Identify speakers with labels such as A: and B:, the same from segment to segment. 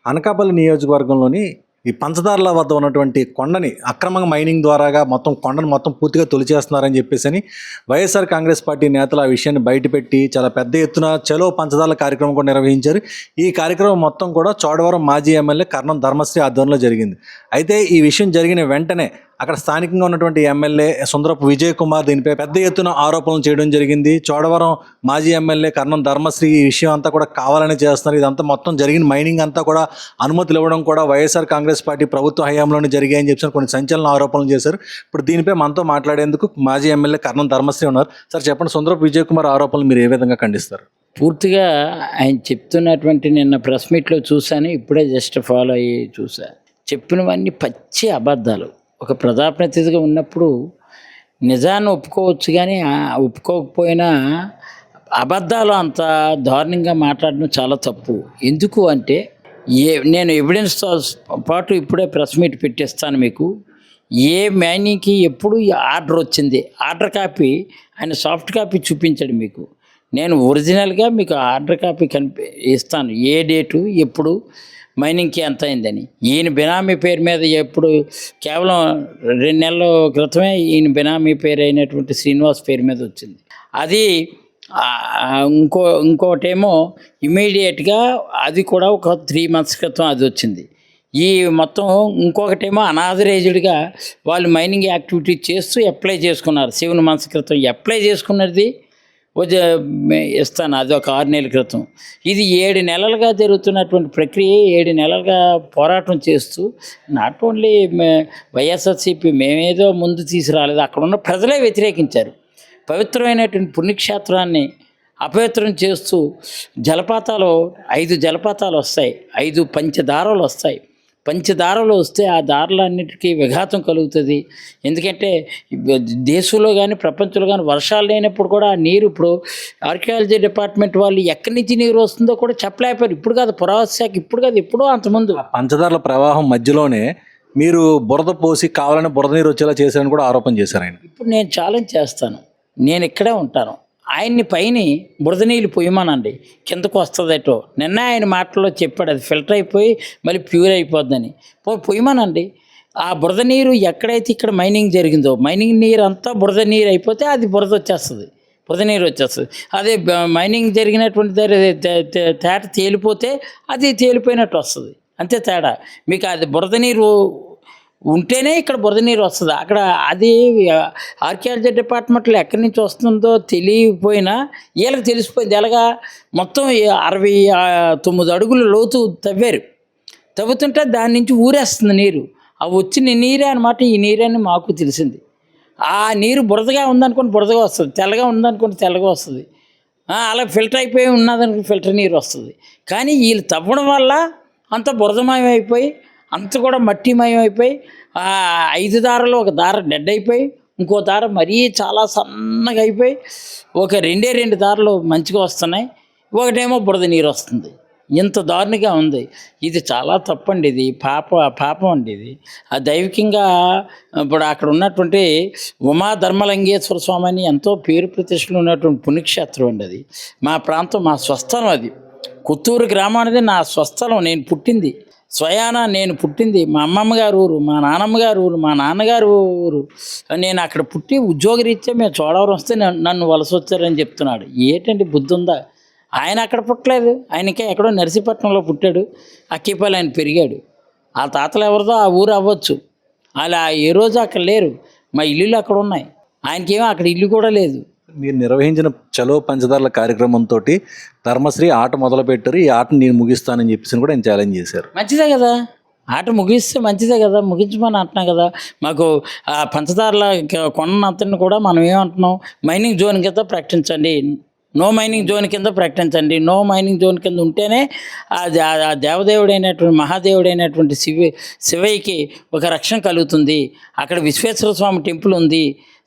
A: అనకాపల్లి నియోజకవర్గంలోని ఈ పంచదార్ల వద్ద ఉన్నటువంటి కొండని అక్రమంగా మైనింగ్ ద్వారాగా కొండను మొత్తం పూర్తిగా తొలిచేస్తున్నారని చెప్పేసి వైఎస్ఆర్ కాంగ్రెస్ పార్టీ నేతలు ఆ విషయాన్ని బయటపెట్టి చాలా పెద్ద ఎత్తున చలో పంచదార్ల కార్యక్రమం కూడా నిర్వహించారు. ఈ కార్యక్రమం మొత్తం కూడా చోడవరం మాజీ ఎమ్మెల్యే కర్ణం ధర్మశ్రీ ఆధ్వర్యంలో జరిగింది. అయితే ఈ విషయం జరిగిన వెంటనే అక్కడ స్థానికంగా ఉన్నటువంటి ఎమ్మెల్యే సుందరపు విజయ్ కుమార్ దీనిపై పెద్ద ఎత్తున ఆరోపణలు చేయడం జరిగింది. చోడవరం మాజీ ఎమ్మెల్యే కర్ణం ధర్మశ్రీ ఈ విషయం అంతా కూడా కావాలని చేస్తున్నారు, ఇదంతా మొత్తం జరిగిన మైనింగ్ అంతా కూడా అనుమతులు ఇవ్వడం కూడా వైఎస్ఆర్ కాంగ్రెస్ పార్టీ ప్రభుత్వ హయాంలోనే జరిగాయని చెప్పి కొన్ని సంచలన ఆరోపణలు చేశారు. ఇప్పుడు దీనిపై మనతో మాట్లాడేందుకు మాజీ ఎమ్మెల్యే కర్ణం ధర్మశ్రీ ఉన్నారు. సార్ చెప్పండి, సుందరపు విజయ్ కుమార్ ఆరోపణలు మీరు ఏ విధంగా ఖండిస్తారు?
B: పూర్తిగా ఆయన చెప్తున్నటువంటి నిన్న ప్రెస్ మీట్లో చూశాను, ఇప్పుడే జస్ట్ ఫాలో అయ్యి చూసా. చెప్పినవన్నీ పచ్చి అబద్ధాలు. ఒక ప్రజాప్రతినిధిగా ఉన్నప్పుడు నిజాన్ని ఒప్పుకోవచ్చు, కానీ ఒప్పుకోకపోయినా అబద్ధాలు అంత దారుణంగా మాట్లాడడం చాలా తప్పు. ఎందుకు అంటే నేను ఎవిడెన్స్తో పాటు ఇప్పుడే ప్రెస్ మీట్ పెట్టేస్తాను మీకు. ఏ మైనింగ్కి ఎప్పుడు ఆర్డర్ వచ్చింది, ఆర్డర్ కాపీ ఆయన సాఫ్ట్ కాపీ చూపించాడు మీకు. నేను ఒరిజినల్గా మీకు ఆర్డర్ కాపీ ఇస్తాను, ఏ డేటు ఎప్పుడు మైనింగ్కి ఎంత అయిందని. ఈయన బినామీ పేరు మీద ఎప్పుడు కేవలం 2 నెలల క్రితమే ఈయన బినామీ పేరు అయినటువంటి శ్రీనివాస్ పేరు మీద వచ్చింది. అది ఇంకోటేమో ఇమీడియట్గా అది కూడా ఒక 3 months క్రితం అది వచ్చింది. ఈ మొత్తం ఇంకొకటేమో అనాథరైజ్డ్గా వాళ్ళు మైనింగ్ యాక్టివిటీ చేస్తూ అప్లై చేసుకున్నారు. 7 months క్రితం అప్లై చేసుకున్నది ఇస్తాను, అది ఒక 6 నెలల క్రితం. ఇది 7 నెలలుగా జరుగుతున్నటువంటి ప్రక్రియ. 7 నెలలుగా పోరాటం చేస్తూ నాట్ ఓన్లీ వైఎస్ఆర్సీపీ మేమేదో ముందు తీసుకురాలేదు, అక్కడ ఉన్న ప్రజలే వ్యతిరేకించారు. పవిత్రమైనటువంటి పుణ్యక్షేత్రాన్ని అపవిత్రం చేస్తూ జలపాతాలు 5 జలపాతాలు వస్తాయి, 5 పంచదారాలు వస్తాయి. పంచదారాలు వస్తే ఆ దారులన్నిటికీ విఘాతం కలుగుతుంది. ఎందుకంటే దేశంలో కానీ ప్రపంచంలో కానీ వర్షాలు లేనప్పుడు కూడా ఆ నీరు ఇప్పుడు ఆర్కియాలజీ డిపార్ట్మెంట్ వాళ్ళు ఎక్కడి నుంచి నీరు వస్తుందో కూడా చెప్పలేకపోయారు. ఇప్పుడు కాదు, పురావస్తు శాఖ ఇప్పుడు కాదు, ఎప్పుడో అంతకుముందు.
A: పంచదారుల ప్రవాహం మధ్యలోనే మీరు బురద పోసి కావాలని బురద నీరు వచ్చేలా చేశారని కూడా ఆరోపణ చేశారు ఆయన.
B: ఇప్పుడు నేను ఛాలెంజ్ చేస్తాను, నేను ఇక్కడే ఉంటాను, ఆయన్ని పైన బురద నీళ్ళు పొయ్యమనండి, కిందకు వస్తుందటో. నిన్న ఆయన మాటల్లో చెప్పాడు అది ఫిల్టర్ అయిపోయి మళ్ళీ ప్యూర్ అయిపోద్దని. పొయ్యమనండి. ఆ బురద నీరు ఎక్కడైతే ఇక్కడ మైనింగ్ జరిగిందో మైనింగ్ నీరు అంతా బురద నీరు అయిపోతే అది బురద వచ్చేస్తుంది, బురద నీరు వచ్చేస్తుంది. అదే మైనింగ్ జరిగినటువంటి తేట తేలిపోతే అది తేలిపోయినట్టు వస్తుంది, అంతే తేడా. మీకు అది బురద నీరు ఉంటేనే ఇక్కడ బురద నీరు వస్తుంది. అక్కడ అది ఆర్కియాలజీ డిపార్ట్మెంట్లో ఎక్కడి నుంచి వస్తుందో తెలియకపోయినా వీళ్ళకి తెలిసిపోయింది. ఎలాగా మొత్తం 69 అడుగుల లోతు తవ్వుతుంటే దాని నుంచి ఊరేస్తుంది నీరు. ఆ వచ్చిన నీరే అనమాట ఈ నీరని మాకు తెలిసింది. ఆ నీరు బురదగా ఉందనుకోండి బురదగా వస్తుంది, తెల్లగా ఉందనుకోండి తెల్లగా వస్తుంది, అలా ఫిల్టర్ అయిపోయి ఉన్నదనుకోండి ఫిల్టర్ నీరు వస్తుంది. కానీ వీళ్ళు తవ్వడం వల్ల అంత బురదమయం అయిపోయి అంత కూడా మట్టిమయం అయిపోయి 5 దారాలు ఒక దార డెడ్ అయిపోయి ఇంకో దార మరీ చాలా సన్నగా అయిపోయి ఒక 2 దారాలు మంచిగా వస్తున్నాయి, ఒకటేమో బురద నీరు వస్తుంది. ఇంత దారుణంగా ఉంది. ఇది చాలా తప్పండి, ఇది పాపం అండి. ఇది దైవికంగా ఇప్పుడు అక్కడ ఉన్నటువంటి ఉమా ధర్మలింగేశ్వర స్వామి అని ఎంతో పేరు ప్రతిష్టలు ఉన్నటువంటి పుణ్యక్షేత్రం అండి. అది మా ప్రాంతం, మా స్వస్థలం. అది కొత్తూరు గ్రామం అనేది నా స్వస్థలం. నేను పుట్టింది స్వయానా, నేను పుట్టింది మా అమ్మమ్మ గారు ఊరు, మా నాన్నమ్మ గారు ఊరు, మా నాన్నగారు ఊరు. నేను అక్కడ పుట్టి ఉద్యోగరీత్యా మేము చోడవరం వస్తే నన్ను వలస వచ్చారని చెప్తున్నాడు. ఏంటండి బుద్ధి ఉందా? ఆయన అక్కడ పుట్టలేదు, ఆయనకే ఎక్కడో నర్సీపట్నంలో పుట్టాడు, అక్కిపల్లి ఆయన పెరిగాడు. ఆ తాతలు ఎవరిదో ఆ ఊరు అవ్వచ్చు, అలా ఏ రోజు అక్కడ లేరు. మా ఇల్లులు అక్కడ ఉన్నాయి, ఆయనకేమో అక్కడ ఇల్లు కూడా లేదు.
A: మీరు నిర్వహించిన చలో పంచదారుల కార్యక్రమంతో ధర్మశ్రీ ఆట మొదలుపెట్టారు. ఈ ఆటను నేను ముగిస్తానని చెప్పేసి కూడా ఆయన ఛాలెంజ్ చేశారు.
B: మంచిదే కదా, ఆట ముగిస్తే మంచిదే కదా, ముగించమని అంటున్నాం కదా. మాకు ఆ పంచదారుల కొన్నంతని కూడా మనం ఏమంటున్నాం, మైనింగ్ జోన్ కింద ప్రకటించండి, నో మైనింగ్ జోన్ కింద ప్రకటించండి. నో మైనింగ్ జోన్ కింద ఉంటేనే ఆ దేవదేవుడైనటువంటి మహాదేవుడైనటువంటి శివయ్యకి ఒక రక్షణ కలుగుతుంది. అక్కడ విశ్వేశ్వర స్వామి టెంపుల్ ఉంది,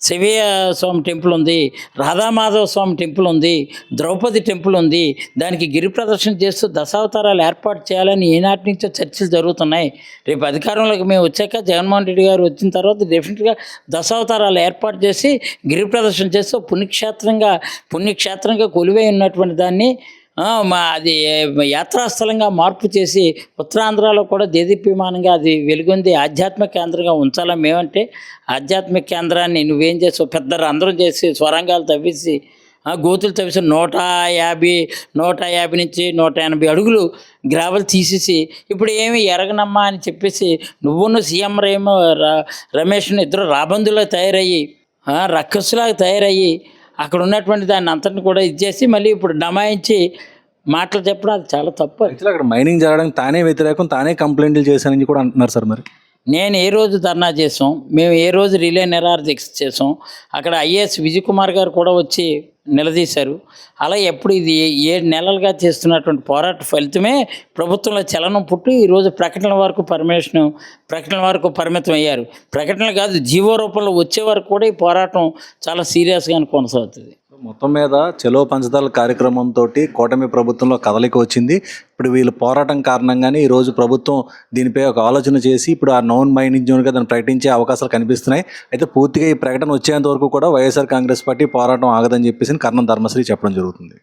B: శివయ్య స్వామి టెంపుల్ ఉంది, రాధామాధవ స్వామి టెంపుల్ ఉంది, ద్రౌపది టెంపుల్ ఉంది. దానికి గిరి ప్రదర్శన చేస్తూ దశావతారాలు ఏర్పాటు చేయాలని ఏనాటి నుంచో చర్చలు జరుగుతున్నాయి. రేపు అధికారంలోకి మేము వచ్చాక జగన్మోహన్ రెడ్డి గారు వచ్చిన తర్వాత డెఫినెట్గా దశావతారాలు ఏర్పాటు చేసి గిరి ప్రదర్శన చేస్తూ పుణ్యక్షేత్రంగా కొలువై ఉన్నటువంటి దాన్ని అది యాత్రాస్థలంగా మార్పు చేసి ఉత్తరాంధ్రలో కూడా దేదీప్యమానంగా అది వెలుగొంది ఆధ్యాత్మిక కేంద్రంగా ఉంచాలా మేమంటే ఆధ్యాత్మిక కేంద్రాన్ని నువ్వేం చేసావు పెద్ద రంధ్రం చేసి స్వరంగాలు తవ్వేసి గోతులు తవ్వేసి 150 నుంచి 180 అడుగులు గ్రావెల్ తీసేసి ఇప్పుడు ఏమి ఎరగనమ్మా అని చెప్పేసి నువ్వును సీఎం రమేష్ను ఇద్దరు రాబందులో తయారయ్యి రక్కసులాగా తయారయ్యి అక్కడ ఉన్నటువంటి దాన్ని అంతటిని కూడా ఇచ్చేసి మళ్ళీ ఇప్పుడు డమాయించి మాటలు చెప్పడం అది చాలా తప్పు.
A: యాక్చువల్లీ అక్కడ మైనింగ్ జరగడానికి తానే వ్యతిరేకం, తానే కంప్లైంట్లు చేశానని కూడా అంటున్నారు సార్. మరి
B: నేను ఏ రోజు ధర్నా చేసాం, మేము ఏ రోజు రిలే నిరాహారదీక్ష చేసాం, అక్కడ ఐఏఎస్ విజయ్ కుమార్ గారు కూడా వచ్చి నిలదీశారు. అలా ఎప్పుడు ఇది 7 నెలలుగా చేస్తున్నటువంటి పోరాట ఫలితమే ప్రభుత్వంలో చలనం పుట్టి ఈరోజు ప్రకటనల వరకు పరిమితం అయ్యారు. ప్రకటనలు కాదు, జీవో రూపంలో వచ్చే వరకు కూడా ఈ పోరాటం చాలా సీరియస్గానే కొనసాగుతుంది.
A: మొత్తం మీద చలో పంచదార కార్యక్రమంతో కూటమి ప్రభుత్వంలో కదలిక వచ్చింది. ఇప్పుడు వీళ్ళ పోరాటం కారణంగానే ఈరోజు ప్రభుత్వం దీనిపై ఒక ఆలోచన చేసి ఇప్పుడు ఆ నాన్ మైనింగ్ జోన్గా దాన్ని ప్రకటించే అవకాశాలు కనిపిస్తున్నాయి. అయితే పూర్తిగా ఈ ప్రకటన వచ్చేంత వరకు కూడా వైఎస్ఆర్ కాంగ్రెస్ పార్టీ పోరాటం ఆగదని చెప్పేసి కర్ణం ధర్మశ్రీ చెప్పడం జరుగుతుంది.